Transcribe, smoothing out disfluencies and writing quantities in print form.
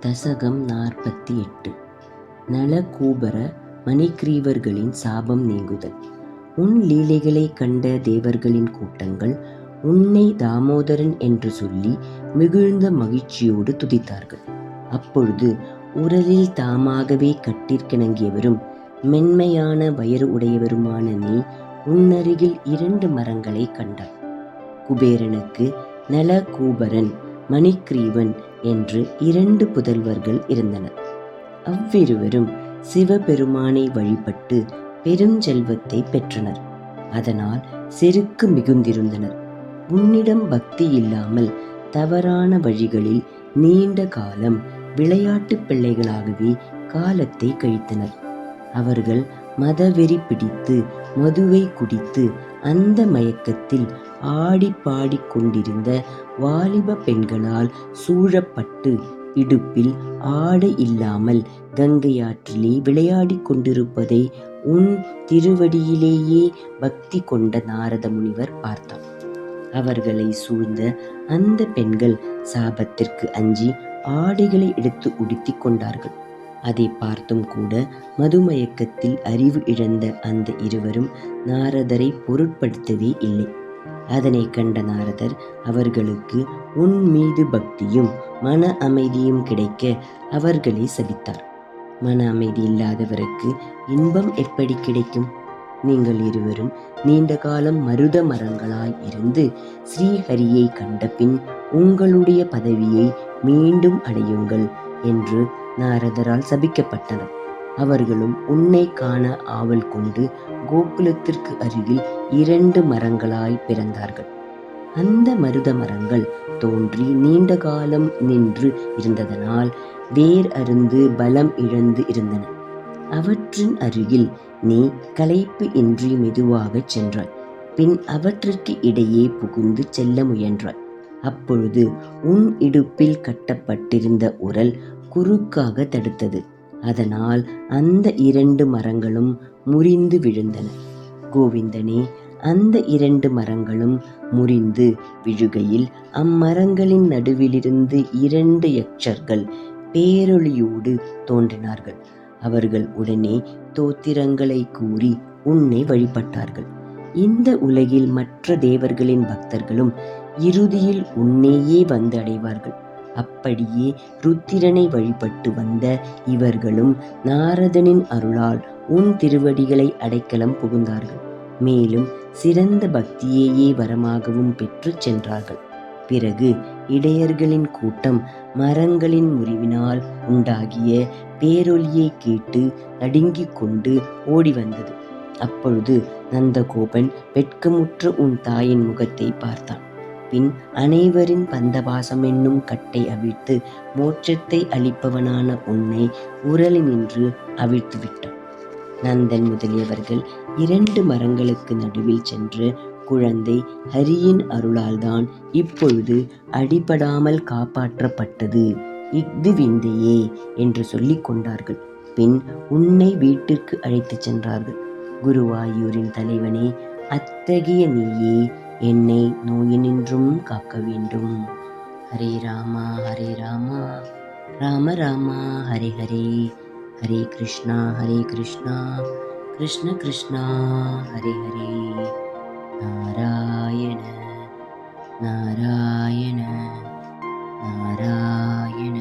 தசகம் 48. நலகூபர மணிக்கிரீவர்களின் சாபம் நீங்குதல். உன் லீலைகளைக் கண்ட தேவர்களின் கூட்டங்கள் உன்னை தாமோதரன் என்று சொல்லி மிகுந்த மகிழ்ச்சியோடு துதித்தார்கள். அப்பொழுது உரலில் தாமாகவே கட்டிற்கிணங்கியவரும் மென்மையான வயறு உடையவருமான நீ உன்னருகில் 2 மரங்களை கண்டாய். குபேரனுக்கு நலகூபரன் மணிக்கிரீவன் என்று 2 புதல்வர்கள் இருந்தனர். அவ்விருவரும் சிவபெருமானை வழிபட்டு பெருஞ்செல்வத்தை பெற்றனர். அதனால் செருக்கு மிகுந்திருந்தனர். உன்னிடம் பக்தி இல்லாமல் தவறான வழிகளில் நீண்ட காலம் விளையாட்டு பிள்ளைகளாகவே காலத்தை கழித்தனர். அவர்கள் மதவெறி பிடித்து மதுவை குடித்து அந்த மயக்கத்தில் ஆடி பாடிக் கொண்டிருந்த வாலிப பெண்களால் சூழப்பட்டு இடுப்பில் ஆடை இல்லாமல் கங்கையாற்றிலே விளையாடிக் கொண்டிருப்பதை உன் திருவடியிலேயே பக்தி கொண்ட நாரத முனிவர் பார்த்தார். அவர்களை சூழ்ந்த அந்த பெண்கள் சாபத்திற்கு அஞ்சி ஆடைகளை எடுத்து உடுத்திக் கொண்டார்கள். அதை பார்த்தும் கூட மதுமயக்கத்தில் அறிவு இழந்த அந்த இருவரும் நாரதரை பொருட்படுத்தவே இல்லை. அதனை கண்ட நாரதர் அவர்களுக்கு உன் மீது பக்தியும் மன அமைதியும் கிடைக்க அவர்களை சபித்தார். மன அமைதி இல்லாதவருக்கு இன்பம் எப்படி கிடைக்கும்? நீங்கள் இருவரும் நீண்ட காலம் மருத மரங்களாய் இருந்து ஸ்ரீஹரியை கண்ட பின் உங்களுடைய பதவியை மீண்டும் அடையுங்கள் என்று நாரதரால் சபிக்கப்பட்டனர். அவர்களும் உன்னை காண ஆவல் கொண்டு கோகுலத்திற்கு அருகில் 2 மரங்களாய் பிறந்தார்கள். அந்த மருத மரங்கள் தோன்றி நீண்ட காலம் நின்று இருந்ததனால் வேர் அருந்து பலம் இழந்து இருந்தன. அவற்றின் அருகில் நீ களைப்பு இன்றி மெதுவாகச் சென்றாய். பின் அவற்றிற்கு இடையே புகுந்து செல்ல முயன்றாய். அப்பொழுது உன் இடுப்பில் கட்டப்பட்டிருந்த உரல் குறுக்காக தடுத்தது. அதனால் அந்த 2 மரங்களும் முறிந்து விழுந்தன. கோவிந்தனே, அந்த 2 மரங்களும் முறிந்து விழுகையில் அம்மரங்களின் நடுவிலிருந்து 2 யக்ஷர்கள் பேரொளியோடு தோன்றினார்கள். அவர்கள் உடனே தோத்திரங்களை கூறி உன்னை வழிபட்டார்கள். இந்த உலகில் மற்ற தேவர்களின் பக்தர்களும் இறுதியில் உன்னையே வந்து அடைவார்கள். அப்படியே ருத்திரனை வழிபட்டு வந்த இவர்களும் நாரதனின் அருளால் உன் திருவடிகளை அடைக்கலம் புகுந்தார்கள். மேலும் சிறந்த பக்தியையே வரமாகவும் பெற்று சென்றார்கள். பிறகு இடையர்களின் கூட்டம் மரங்களின் முறிவினால் உண்டாகிய பேரொலியை கேட்டு நடுங்கிக் கொண்டு ஓடி வந்தது. அப்பொழுது நந்தகோபன் வெட்கமுற்ற உன் தாயின் முகத்தை பார்த்தான். பின் அனைவரின் பந்தபாசம் என்னும் கட்டை அவிழ்த்து மோட்சத்தை அளிப்பவனான உன்னை உரலினின்று அவிழ்த்து விட்டான். நந்தன் முதலியவர்கள் 2 மரங்களுக்கு நடுவில் சென்று குழந்தை ஹரியின் அருளால்தான் இப்பொழுது அடிபடாமல் காப்பாற்றப்பட்டது, இஃது விந்தையே என்று சொல்லிக் கொண்டார்கள். பின் உன்னை வீட்டிற்கு அழைத்துச் சென்றார்கள். குருவாயூரின் தலைவனே, அத்தகைய நீயே என்னை நோயினின்றும் காக்க வேண்டும். ஹரே ராமா ஹரே ராமா ராம ராமா ஹரே ஹரே, ஹரே கிருஷ்ணா கிருஷ்ண கிருஷ்ணா ஹரே ஹரே. நாராயண நாராயண நாராயண.